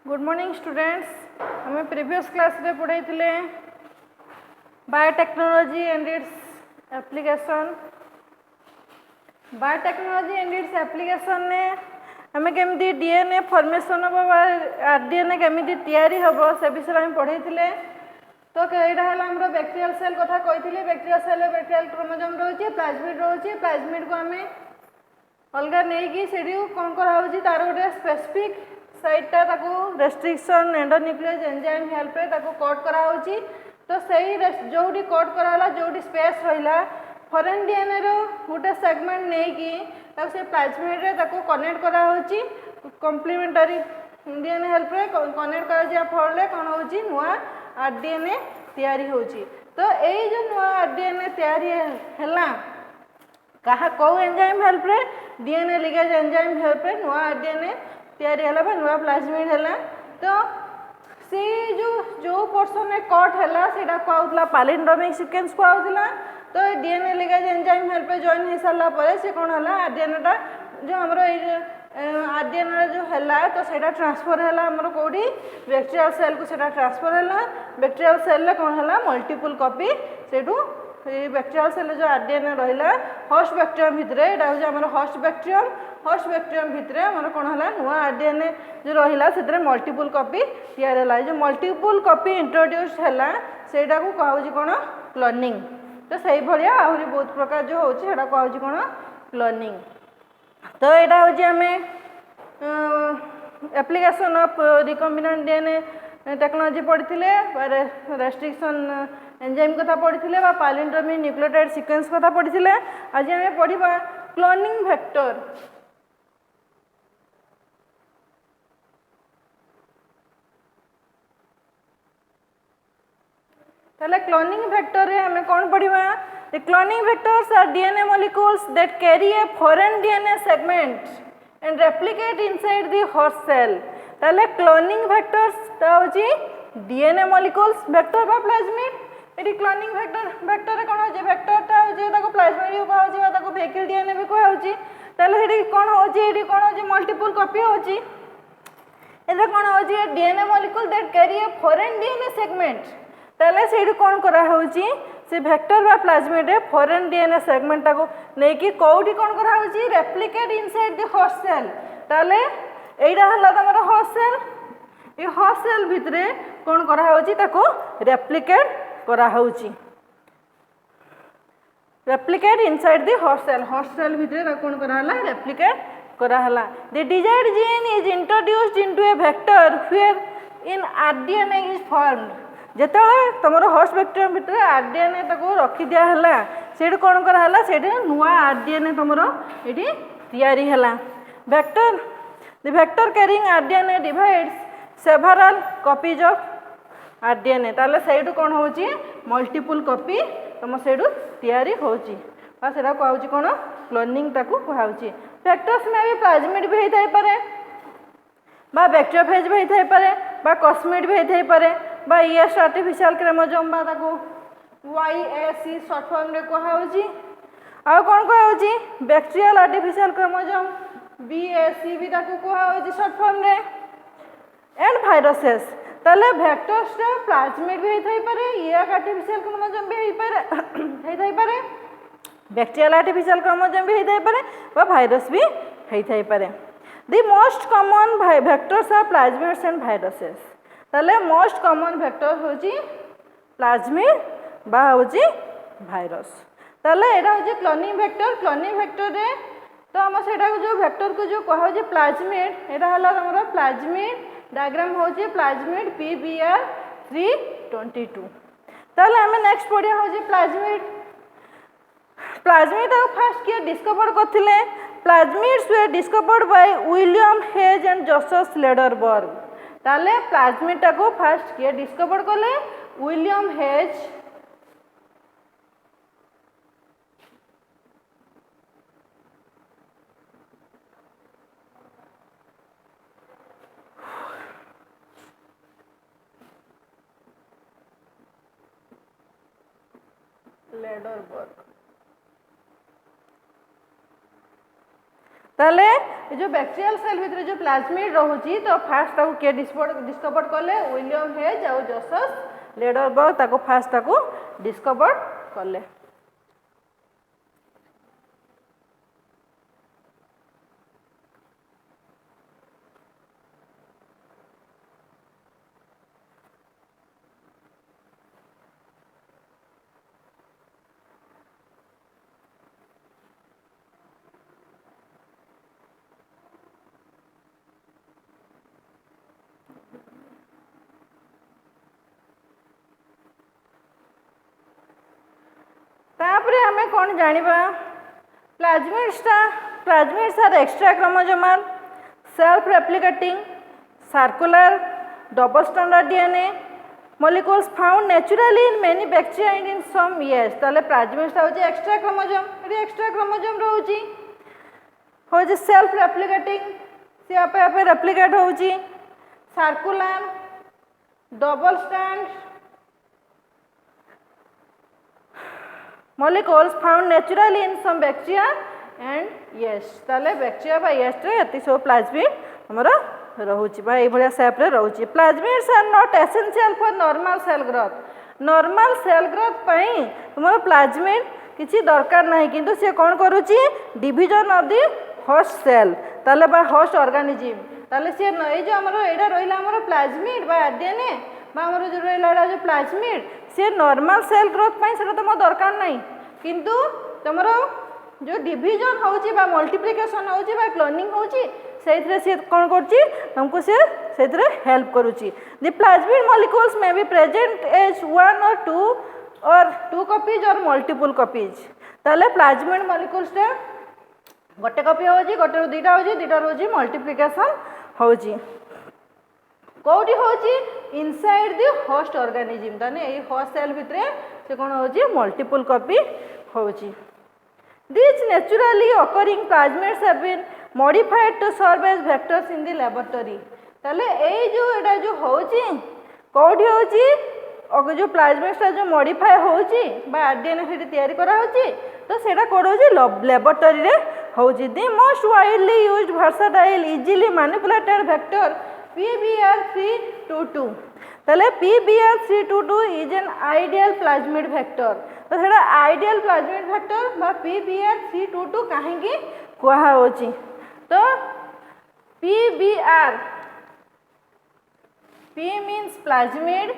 Good morning students. हमें previous class रे पढ़ाई biotechnology and its application. Biotechnology and its application ने हमें केमती डीएनए फॉर्मेशन हम आरडीएनए केमती तैयारी हम से विषय में पढ़ाई। तो यहाँ है बैक्टेरियल सेल कथा कही। बैक्टेरियल सेल बैक्टेरियल क्रोमोसोम रोचे, प्लाज्मिड रोचे। प्लाज्मिड को आम अलग नहीं से कौन कराऊँ तार गोटे स्पेसिफिक साइटा रेस्ट्रिक्शन एंडोन्यूक्लियस एंजाइम हेल्प रे कट कराऊँगी। तो सही जो कट कराला जो स्पेस रहा फॉरेन डीएनए रो गोटे सेगमेंट नहीं कि से प्लाज्मिड रे कनेक्ट कराऊँगी। कॉम्प्लीमेंटरी डीएनए हेल्प रे कनेक्ट करा फल कौन हो नुआ आरडीएनए तैयारी होची। तो यही जो नुआ आरडीएनए तैयारी है कहा कौ एंजाइम हेल्प रे डीएनए लिगेज एंजाइम हेल्प रे नुआ आरडीएनए तैयारी है नुआ प्लाज्मिड है। तो से जो पोर्सन में कट है कहला पैलिंड्रोमिक सीक्वेंस कहला। तो DNA ligase enzyme help join हो सारा पर से कौन है आरडीएनएटा जो आमर आरडीएनए जो है तो सेटा ट्रांसफर है आमर कौटी बैक्टेरियल सेल को सेटा ट्रांसफर है। बैक्टेरियल सेल कौन है मल्टीपल कॉपी से बैक्टेरियल सेल जो आरडीएनए रहा होस्ट बैक्टेरियम भितर यहाँ हूँ आम होस्ट बैक्टेरियम भितर आम कौन है नुआ आरडीएनए जो रहा से मल्टीपल कॉपी या जो मल्टीपल कॉपी इंट्रोड्यूस है सेटा को कहूँ कौन क्लोनिंग। तो सही भाया आहरी बहुत प्रकार जो होता कहूँ कौन क्लोनिंग। तो यहाँ हूँ आम application of recombinant DNA technology पढ़ी, रेस्ट्रिक्शन एंजाइम कथा पढ़ी, पैलिंड्रोमिक न्यूक्लियोटाइड सीक्वेंस कथा पढ़ी। आज आम पढ़ा क्लोनिंग वेक्टर। ताले क्लोनिंग वेक्टर रे हमें कौन पढ़ा The cloning vectors are DNA molecules that carry a foreign DNA segment and replicate inside the host cell. ताले cloning vectors ता होची DNA molecules vector बा plasmid। एटी cloning vector रे कौन होची vector ता होची ताको plasmid भी कहा होची ताको vehicle DNA भी कहा होची। ताले एटी कौन होची multiple copy होची। एटा कौन होची DNA molecule that carry a foreign DNA segment। ताले से कौन करा होची से वेक्टर बा प्लाज्मिड रे फॉरेन डीएनए सेगमेंट को लेकिन कौटी कौन करा होची replicate inside the host cell. ताले एटा हला तमर होस्ट सेल, ये होस्ट सेल भितरे कौन करा होची ताको रेप्लिकेट करा होची, replicate inside the host cell भितरे कौन करा हला रेप्लिकेट करा हला। The desired gene is introduced into a vector where in rDNA is formed. जिते तुम होस्ट बैक्टेरियम भितर आरडीएनए रखी दिहला से कौन कराला से नुआ आरडीएनए तुम ये तैयारी है। Vector the vector carrying rDNA divides several copies of rDNA. ताले से कौन हो मल्टीपल कॉपी तुम से तैयारी होची से कहूँ कौन क्लोनिंग ताकू कहूँ। वेक्टर्स में भी प्लाज्मिड भी होता है बा बैक्टेरियोफेज भी होता है बा कॉस्मिड भी होता है बा ईएस आर्टिफिशियल क्रोमोसोम बा ताको YAC शॉर्ट फॉर्म रे कहूँ। आ कौन कहूँ बैक्टेरियल आर्टिफिशियल क्रोमोसोम BAC भी ताको कहूँ शॉर्ट फॉर्म रे एंड वायरसेस। ताले वेक्टर्स रे प्लाज्मिड भी होता है, ईएस आर्टिफिशियल क्रोमोसोम भी होता है, बैक्टेरियल आर्टिफिशियल क्रोमोसोम भी होता है बा वायरस भी होता है। The most common vectors are plasmids and viruses। ताले मोस्ट कॉमन वेक्टर होची प्लाज्मिड बा होची वायरस। ताले एटा होची क्लोनिंग वेक्टर। क्लोनिंग वेक्टर रे तो हम सेटा को जो वेक्टर को जो कहा होची प्लाज्मिड एटा हला हमरो प्लाज्मिड डायग्राम होची प्लाज्मिड PBr 322। ताले हमें नेक्स्ट पढ़िया होची प्लाज्मिड। प्लाज्मिड फर्स्ट किए डिस्कवर करथिले plasmids were discovered by William hedge and Joseph Lederberg. ताले प्लाज्मिड को फर्स्ट किए डिस्कवर कले विलियम हेज लेडरबर्ग। ताले जो बैक्टीरियल सेल भितर जो प्लाज्मिड रोची तो फास्ट ताको के डिस्कवर कले विलियम हेज और जोसेफ लेडरबर्ग ताको फास्ट ताको डिस्कवर कले। तापरे हमें कौन जानिबा plasmids are extra chromosomal self replicating circular double stranded DNA molecules found naturally in many bacteria and in some yeast. ताले प्लाज्मिड्स होची एक्स्ट्रा क्रोमोसोम एटी एक्स्ट्रा क्रोमोसोम रहउची होची सेल्फ रेप्लिकेटिंग से आपे आपे रेप्लिकेट होची circular double stranded molecules found naturally in some bacteria and yeast। ताले बैक्टीरिया बा yeast रे एति सब प्लाज्मिड हमरो रहउची बा ए भलिया शेप रे रहउची। Plasmids are not essential for normal cell growth पई हमरो प्लाज्मिड किछि दरकार नाही किंतु से कोन करूची division of the host cell ताले बा होस्ट ऑर्गेनिज्म ताले से ए जो हमरो एडा रहिला हमरो प्लाज्मिड बा आरडीएनए बा हमरो जो रहिला जो प्लाज्मिड से नॉर्मल सेल ग्रोथ पई सेटा तो मो दरकार नाही किंतु तमरो जो डिवीजन होची बा मल्टीप्लिकेशन होची बा क्लोनिंग होची सेथरे से कोन करची हमको से सेथरे हेल्प करूची। The plasmid molecules may be present as one or two copies or multiple copies. ताले प्लाज्मिड मॉलिक्यूल्स टे गोटे कॉपी होची गोटे दुईटा होची मल्टीप्लिकेशन होची कोठी होची इनसाइड द होस्ट ऑर्गेनिज्म ताने ए होस्ट सेल भितरे से कोन होची मल्टीपल कॉपी होची। These naturally occurring plasmids have been modified to serve as vectors in the laboratory। ताले ए जो एटा जो होची कोठी होची जो प्लाज्मिड्स जो मॉडिफाई होची बा आरडीएनए सेठी तयारी करा होची तो सेटा कोड होची लैबोरेटरी रे होची। The most widely used versatile easily manipulated vector PBr322 ताले PBr322 is an ideal plasmid vector तो सेटा आइडियल प्लाज्मिड वेक्टर बा PBr322 काहे की कोहा होची तो PBr P means plasmid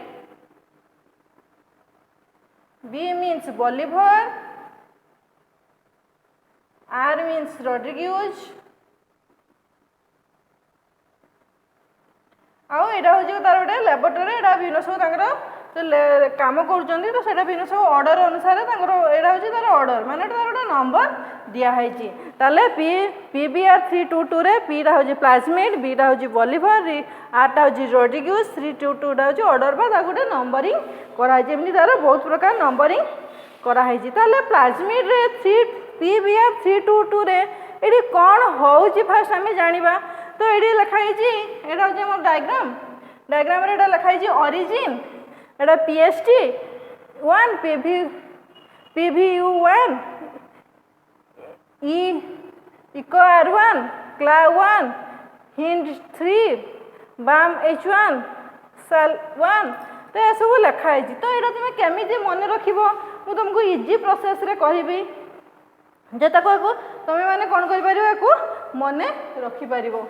B means Bolivar R means Rodriguez आउ एटा होची तार गोटे लैबोरेटरी एटा भिन्न सब तांकर तो काम करूचंदी तो सेटा भिन्न सब ऑर्डर अनुसार तांकर एटा होची तार ऑर्डर माने तार गोटे नंबर दिया हैची ताले PBr322 रे P टा होची प्लाज्मिड B टा होची बॉलिवर R टा होची रोड्रिग्यूज 322 टा होची ऑर्डर बा ता गोटे नंबरिंग करा हैची एमनी तार बहुत प्रकार नंबरिंग करा हैची ताले प्लाज्मिड रे PBr322 रे एडी कोन होची फर्स्ट हमें जानिबा तो ये लिखाई एटा हूँ मोर डायग्राम रे लिखाई ओरिजिन एटा PST 1 PVU1 eco R1 CLA1 हिंड 3 BAM H1 सेल 1 तो ये सब लिखाई तो ये तुम केमी मन रखिबो मु तुमको इजी प्रोसेस रे कहबी जे ताको तुम माने कोन करि परिबो को मने रखि परिबो।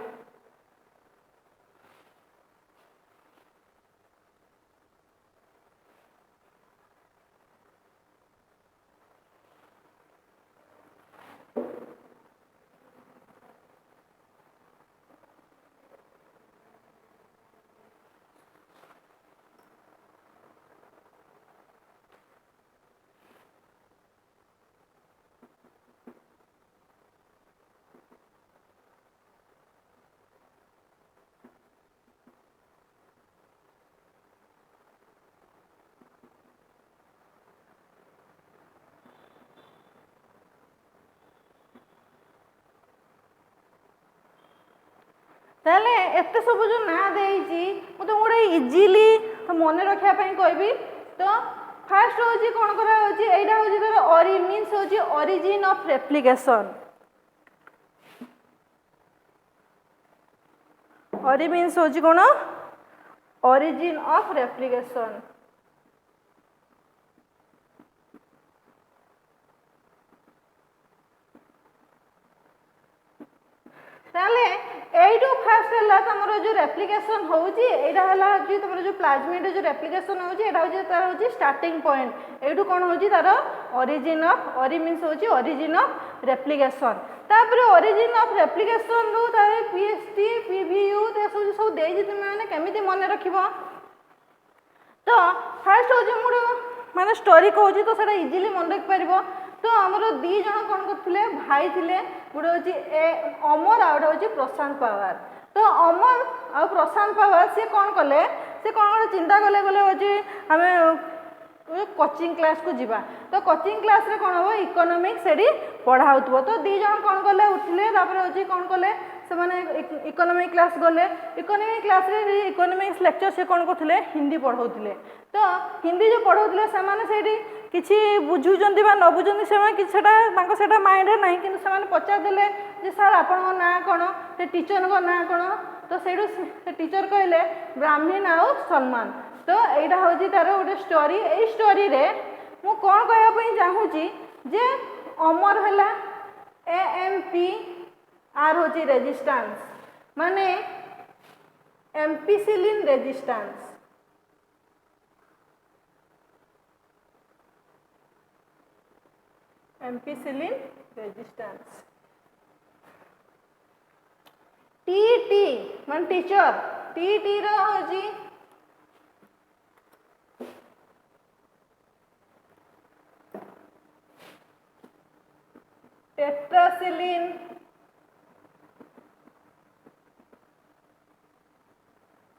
ताले एते सब जो ना देइची मु तो गोटे इजीली तो मन रखिया पई कहबी तो फर्स्ट होची कोन करा होची एटा होची तर मींस होची ओरिजिन ऑफ रेप्लिकेशन ଅରି ମିନ୍ସ ହେଉଛି କ'ଣ ଅରିଜିନ୍ ଅଫ୍ ରେପ୍ଲିକେସନ୍। ତାହେଲେ এইটু ফার্স্ট হলা তোমার যে রেপ্লিকেশন হচ্ছে এইটা হলা হচ্ছে তোমার যে প্লাজমিড যে রেপ্লিকেশন হচ্ছে এটা হচ্ছে তার হচ্ছে স্টার্টিং পয়েন্ট। এইটু কোণ হচ্ছে তার অরিজিন অফ অরি মিন্স হচ্ছে অরিজিন অফ রেপ্লিকেশন। তারপরে অরিজিন অফ রেপ্লিকেশন রু তার পিএসটি পিভিইউ সব দেইছি তুমি মানে কেমিতি মনে রাখিব। তো ফার্স্ট হচ্ছে মোর মানে স্টোরি কହୁଛି তো সেটা ইজিলি মনে রাখি পারিব। তো আমার দুই জন কোণ করলে ভাই লে গোটে হচ্ছে অমর আর গোটে হচ্ছে প্রশান্ত পাওয়ার। তো অমর আর প্রশান্ত পাওয়ার সে কোণ কলে সে কোণ গোটে চিন্তা কলে বলে হচ্ছে আমি কোচিং ক্লাस को जीवा। तो कोचिंग क्लास रे कोण हो इकोनॉमिक्स सेडी पढ़ा होतबो। तो दी जण कोण कले उठले तापर होची कोण कले से माने इकोनॉमिक क्लास गले। इकोनॉमिक क्लास रे इकोनॉमिक्स लेक्चर से कोण करथिले हिंदी पढ़ाउथिले। तो हिंदी जो पढ़ाउथिले से माने सेडी किछि बुझुजंती बा न बुझंती से माने किछटा तांको सेटा माइंड रे नाही किंतु से माने पचार देले जे सर आपन को ना कोन से टीचर को ना कोन। तो सेडू से टीचर कहले ब्राह्मण आउ सलमान। तो এইটা হচ্ছে তার গোটে স্টোরি। এই স্টোরি রে মু কোন কইয়া পই চাহুছি যে অমর হলা এএমপি আর হচ্ছে রেজিস্ট্যান্স মানে এম্পিসিলিন রেজিস্ট্যান্স। एम्पिसिलिन रेजिस्टेंस टीटी मान टीचर टीटी रो होजी टेट्रासिलिन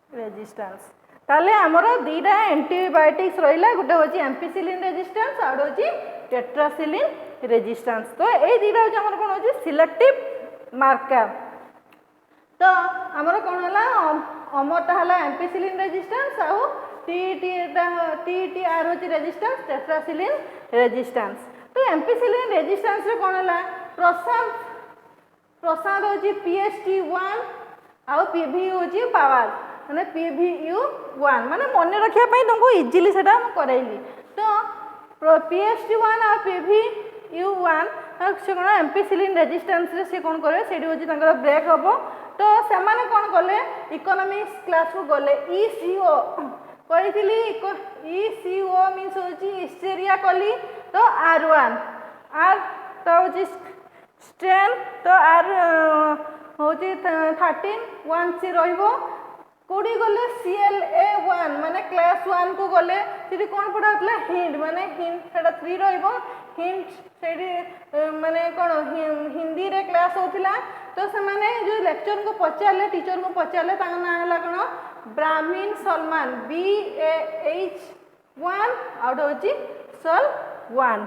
रेजिस्टेंस। ताले हमरो दीटा एंटीबायोटिक्स रहिला गोटे होची एम्पिसिलिन रेजिस्टेंस और होची टेट्रासिलिन रेजिस्टेंस। तो ए दीटा होची हमर कोन होची सिलेक्टिव मार्कर। तो हमर कोन हला अमरटा हला एम्पिसिलिन रेजिस्टेंस और टीटी आर होची रेजिस्टेंस टेट्रासिलिन रेजिस्टेंस। तो एम्पिसिलिन रेजिस्टेंस रे कोन हला प्रशांत होची PST1 और PVU होची पावर माने PVU1 माने मन रखिया पई तुमको इजीली सेटा करैली। तो PST1 और PVU1 से कोन एम्पिसिलिन रेजिस्टेंस रे से कोन करे सेडी होची तांकर ब्रेक हबो। तो से माने कोन करले इकोनॉमिक्स क्लास को गले ECO कहिथिली ECO मींस होची हिस्टेरिया कली। तो R1 R तो होची स्ट्रेन तो R होची 13 1 से रहइबो। कोडी गले CLA1 माने क्लास 1 को गले सेठी कोन पढाउतला हिंट माने हिंट सेटा 3 रहइबो। हिंट सेठी माने कोन हिंदी रे क्लास होतिला। तो से माने जो लेक्चर को पचारले टीचर को पचारले ता ना हला कोन ब्राह्मण सलमान BAH1 आउट होची सल1।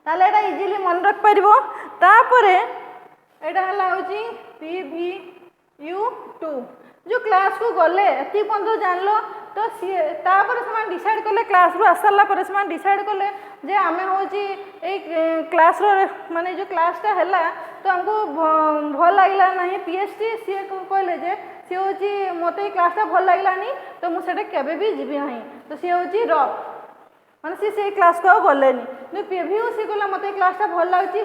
ताले एटा इजीली मन रख परिबो। तापरे एटा हला होची PVU2 जो क्लास को गले एति पंद्र जानलो। तो तापर से डिसाइड कले क्लास रू आसला पर से डिसाइड कले जे आमे होची ए क्लास रो माने जो क्लासटा हैला तो हमको भल लागला नहीं PST सी कहले जे सी होची मते क्लासटा भल लागला नहीं तो मु सेटा केबे भी जीबी नहीं। तो सी होची रॉक माने से क्लास को गलेनी। तो PVU सी कहला मते क्लासटा भल लागची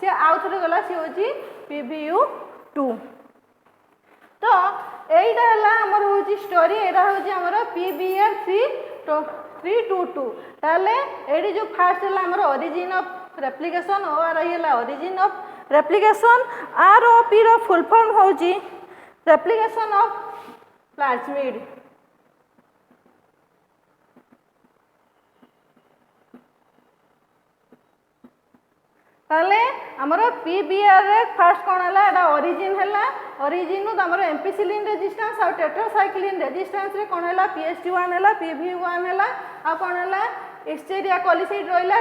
से आउ थरे गला सी होची PVU2। तो এইটা হলা আমার হচ্ছে স্টোরি। এটা হচ্ছে আমার PBR 322। তাহলে এটি যে ফার্স্ট হলা আমার অরিজিন অফ রেপ্লিকেশন ও আর হলা origin of replication. R O P র ফুল ফর্ম হচ্ছে রেপ্লিকেশন অফ প্লাজমিড। ताले हमरो PBR रे फर्स्ट कोन हला एटा ओरिजिन हला। ओरिजिन नु हमरो एम्पिसिलिन रेजिस्टेंस और टेट्रासाइक्लिन रेजिस्टेंस रे कोन हला PST1 हला PVU1 हला आ कोन हला हिस्टेरिया कोलिसाइड रोइला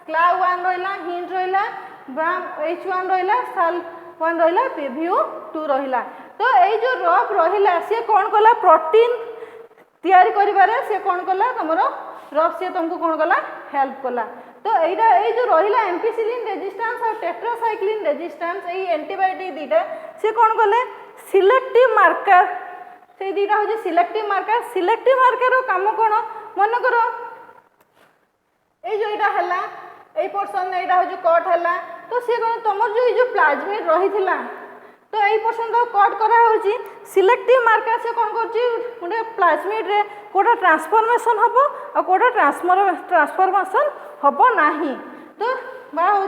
क्ला1 रोइला हिंट रोइला ब्राम H1 रोइला साल1 रोइला PVU2 रोइला। तो ए जो रफ रोइला से कोन कला प्रोटीन तयारी करिबारे से कोन कला हमरो रफ से तुमको कोन कला हेल्प कला। तो एटा ए जो रहिला एम्पिसिलिन रेजिस्टेंस और टेट्रासाइक्लिन रेजिस्टेंस ए एंटीबायोटिक दीटा से कोन कले सिलेक्टिव मार्कर से दुटा हूँ सिलेक्टिव मार्कर काम कौन मन कर ये है ये पोर्सन यहाँ हूँ कट है तो सी कौन तुम जो प्लाज्मिड रही तो यही पोर्सन तो कट कराऊँगी सिलेक्टिव मार्कर से कौन कर प्लाज्मिड रे कोटा ट्रांसफॉर्मेशन हम और कोटा ट्रांसफॉर्मेशन हम ना तो बा हूँ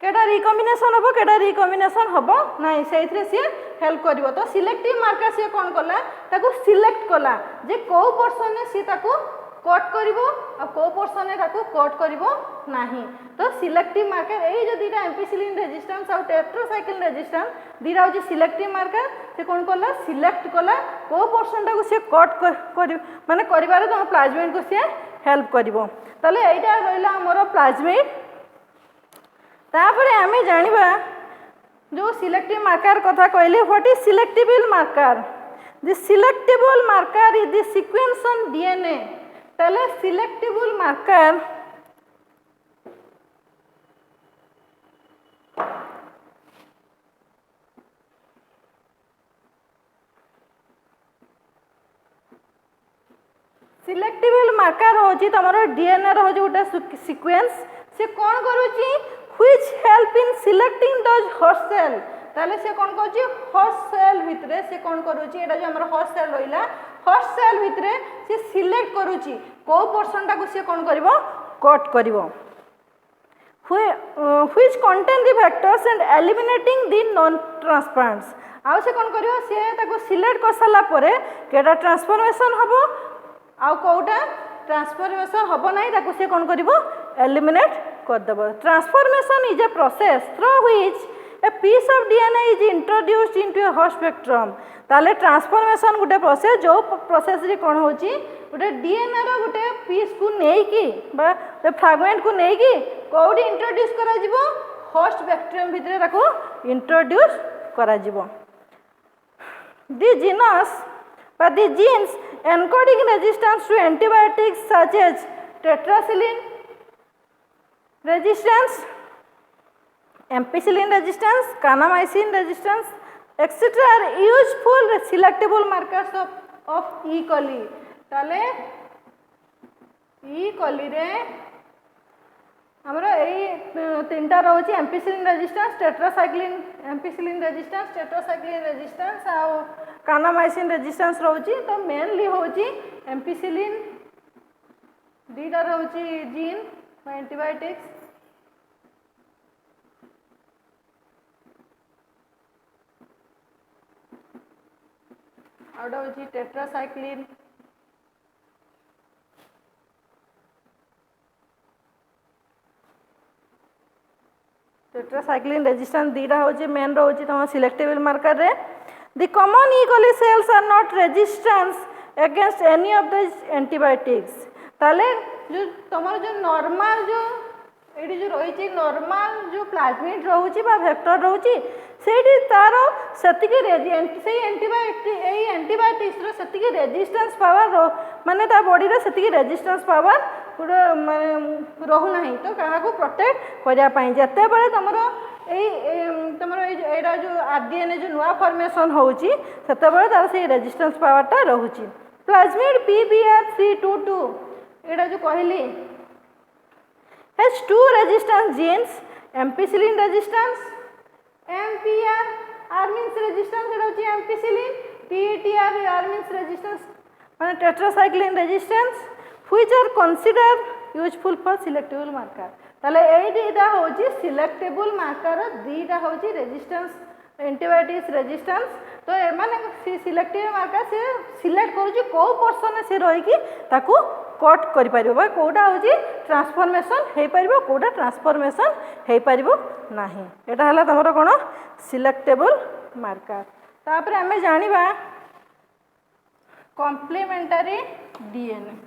केटा रिकम्बिनेशन हम केटा रिकम्बिनेशन हम ना से सी हेल्प कर तो सिलेक्टिव मार्कर सी कौन कला ताको सिलेक्ट कला जे कौ पोर्सन सी ताको कट कर कौ पोर्सन कट कर तो सिलेक्टिव मार्कर यही जो दुटा एम्पिसिलिन रेजिस्टेंस और टेट्रासाइक्लिन रेजिस्टेंस दुटा हूँ सिलेक्टिव मार्कर से कौन कला सिलेक्ट कला कौ पोर्सन टाक सी कट कर माने करिबार तुम प्लाज्मिड को सी हेल्प कर यहाँ रहा आमर प्लाज्मिड तापर आम जाना जो सिलेक्टिव मार्कर कथा कहली what is selectable marker the selectable marker is the sequence on DNA ताले सिलेक्टिबल मार्कर सिलेक्टिबल मार्कर होची तमरो डीएनए रो गोटे सीक्वेंस से कौन करूची which help in selecting those host cell ताले से कौन करूची होस्ट सेल भितरे से कौन करूची एटा जो हमर होस्ट सेल रहिला होस्ट सेल भितरे से सिलेक्ट करूची को पोर्शन टाको से कौन करिवो कट करिवो which contain the vectors and eliminating the non transformants आउ से कौन करिवो से ताको सिलेक्ट कर साला परे केटा ट्रांसफॉर्मेशन हबो आउ कोटा ट्रांसफॉर्मेशन हम ना ताको से कौन करिवो एलिमिनेट करदेव transformation is a process through which a piece of DNA is introduced into a host spectrum ताले ट्रांसफॉर्मेशन गोटे प्रोसेस जो प्रोसेस रे कौन होची गोटे डीएनए रो गोटे पीस को नेकी बा फ्रैगमेंट को नेकी कोडी इंट्रोड्यूस करा जिवो होस्ट स्पेक्ट्रम भितरे ताको इंट्रोड्यूस करा जिवो the genus but the genes encoding resistance to antibiotics such as tetracycline resistance, ampicillin resistance, kanamycin resistance, etc. are useful selectable markers of E. coli. ताले E. coli रे हमरा यही तीनटा रोची ampicillin resistance tetracycline ampicillin resistance tetracycline resistance आ kanamycin resistance रोची तो mainly होची एम्पिसिलिन दीटा रोची जीन एंटीबायोटिक्स आउट होची टेट्रासाइक्लिन टेट्रासाइक्लिन रेजिस्टेंस दीटा होची मेन रोची तम सिलेक्टिबल मार्कर रे the common E coli cells are not resistance against any of the antibiotics ताले जो तमर जो नॉर्मल जो एडी जो रही नॉर्मल जो प्लाज्मिड रोची बा वेक्टर रोची सेठी तारो सेतिके रेजिएंट से एंटीबायोटिक एई एंटीबायोटिक्स रो सेतिके रेजिस्टेंस पावर माने ता बॉडी रे सेतिके रेजिस्टेंस पावर पूरा माने रहू नाही तो काहा को प्रोटेक्ट करिया पई जते बेले तमरो एरा जो आरडीएनए जो नुआ फॉर्मेशन होची सेते बेले तार से रेजिस्टेंस पावर ता रहूची प्लाज्मिड PBR322 एरा जो कहली has two resistance genes ampicillin resistance MPR R means resistance एटा होची ampicillin PTR R means resistance माने tetracycline resistance which are considered useful for selectable marker ताले एई दीटा होची selectable marker दीटा होची resistance antibiotics resistance तो ए माने selective marker से select करूची को पर्सन से रही कि ताकू कट करि परिबो बा कोडा होची ट्रांसफॉर्मेशन हे परिबो कोडा ट्रांसफॉर्मेशन हे परिबो नाही एटा हला तमरो कोन सिलेक्टेबल मार्कर तापर हमें जानिबा कॉम्प्लीमेंटरी डीएनए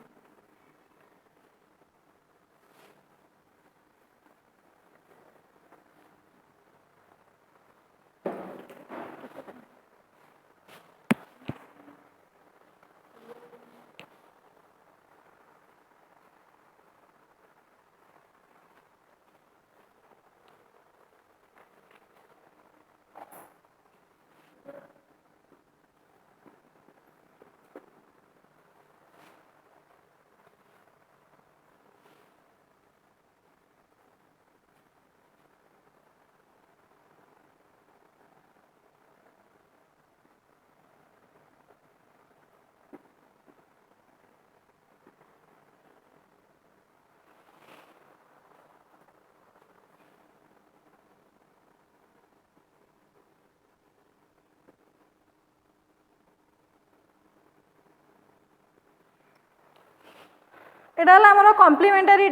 एटा हला हमर कॉम्प्लीमेंटरी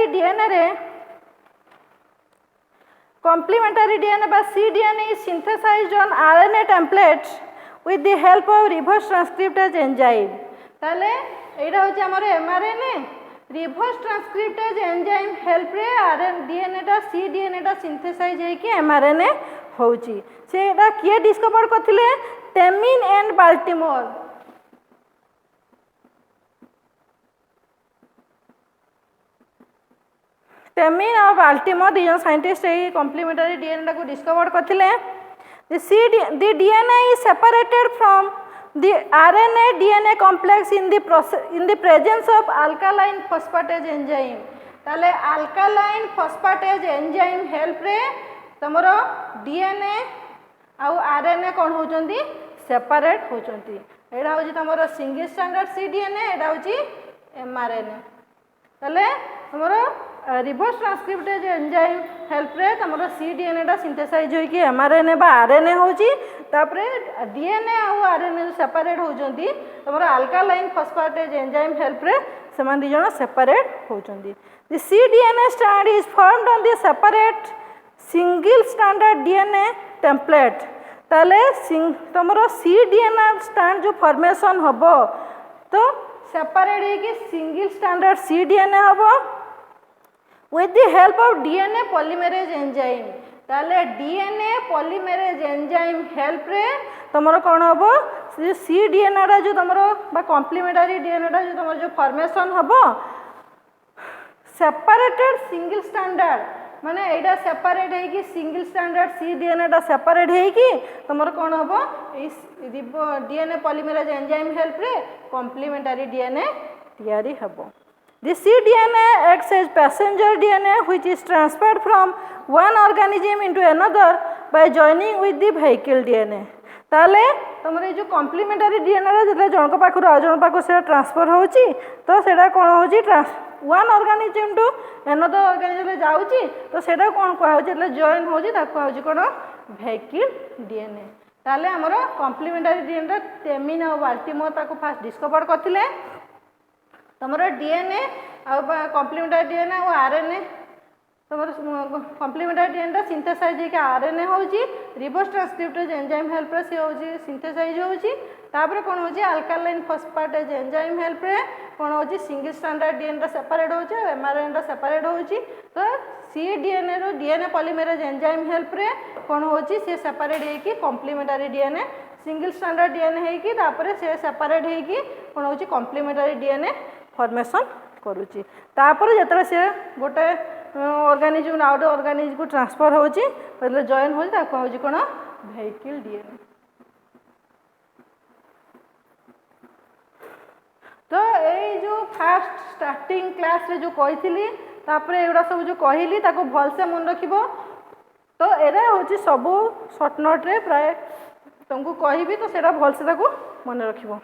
डीएनए रे complementary DNA by cDNA is synthesized on RNA template with the help of reverse transcriptase enzyme ताले एटा होची हमर mRNA reverse transcriptase enzyme help रे DNA टा cDNA टा synthesize हे कि mRNA होची से एटा किए डिस्कवर करथिले टेमिन एंड बाल्टीमोर टेमिन और बाल्टीमोर दीजन साइंटिस्ट यही कॉम्प्लीमेंटरी डीएनए को डिस्कवर करथिले the DNA is separated from the RNA DNA complex in the presence of alkaline phosphatase enzyme ताले अल्कालाइन फॉस्फेटेज एंजाइम हेल्प रे तमरो डीएनए आउ RNA कोन होचंती separate होचंती एडा होची तमरो single stranded cDNA एडा होची एमआरएनए ताले तमरो रिवर्स ट्रांसक्रिप्टेज एंजाइम हेल्प रे तमरो cDNA टा सिंथेसाइज होई कि एमआरएनए बा आरएनए होची तापरे डीएनए आ आरएनए सेपरेट होचंती तमरो अल्कालाइन फॉस्फेटेज एंजाइम हेल्प रे समान दि जण सेपरेट होचंती the cDNA strand is formed on the separate single stranded DNA template ताले तमरो सीडीएनए स्ट्रैंड जो फॉर्मेशन हबो तो सेपरेट है कि सिंगल स्टैंडर्ड सीडीएनए हबो with the help of DNA polymerase enzyme ताले DNA polymerase enzyme help रे तमरो कोन हबो cDNA रा जो तमरो बा कॉम्प्लीमेंटरी डीएनए रा जो तमरो जो फॉर्मेशन हबो सेपरेटेड सिंगल स्टैंडर्ड माने एटा सेपरेट है कि सिंगल स्टैंडर्ड cDNA रा सेपरेट है कि तमरो कोन हबो इस DNA polymerase enzyme help रे कॉम्प्लीमेंटरी डीएनए तैयारी हबो The cDNA acts as passenger DNA which is transferred from one organism into another by joining with the vehicle DNA. ताले तमरे जो कॉम्प्लीमेंटरी डीएनए रे जते जनक पाखु आ जन पाखु से ट्रांसफर होची तो सेटा कोन होची one organism to another organism रे जाउची तो सेटा कोन को होची એટલે जॉइन होची ताको होची कोन vehicle DNA. ताले हमरो कॉम्प्लीमेंटरी डीएनए टेमिन और बाल्टीमोर ताको फास्ट डिस्कवर करथिले तमरो डीएनए आ कॉम्प्लीमेंटरी डीएनए और आरएनए तमरो कॉम्प्लीमेंटरी डीएनए सिंथेसाइज हे के आरएनए होची रिवर्स ट्रांसक्रिप्टेज एंजाइम हेल्प रे से होची सिंथेसाइज होची तापर कोन होची अल्कालाइन फॉस्फेटेज एंजाइम हेल्प रे कोन होची सिंगल स्टैंडर्ड डीएनए सेपरेट होची एमआरएनए सेपरेट होची तो सीडीएनए रो डीएनए पॉलीमरेज एंजाइम हेल्प रे कोन होची से सेपरेट हे कि complementary DNA single stranded DNA हे कि तापर से सेपरेट हे कि कोन होची कॉम्प्लीमेंटरी डीएनए फॉर्मेशन करूची तापर जतरा से गोटे ऑर्गेनिज्म ना आउट ऑर्गेनिज्म को ट्रांसफर होची मतलब जॉइन होची ताको होची कोन vehicle डीएनए तो ए जो फास्ट स्टार्टिंग क्लास रे जो कहिथिली तापर एडा सब जो कहिली ताको भल से मन रखिबो तो एरा होची सब शॉर्ट नोट रे प्राय तुमको कहिबी तो सेरा भल से ताको मन रखिबो।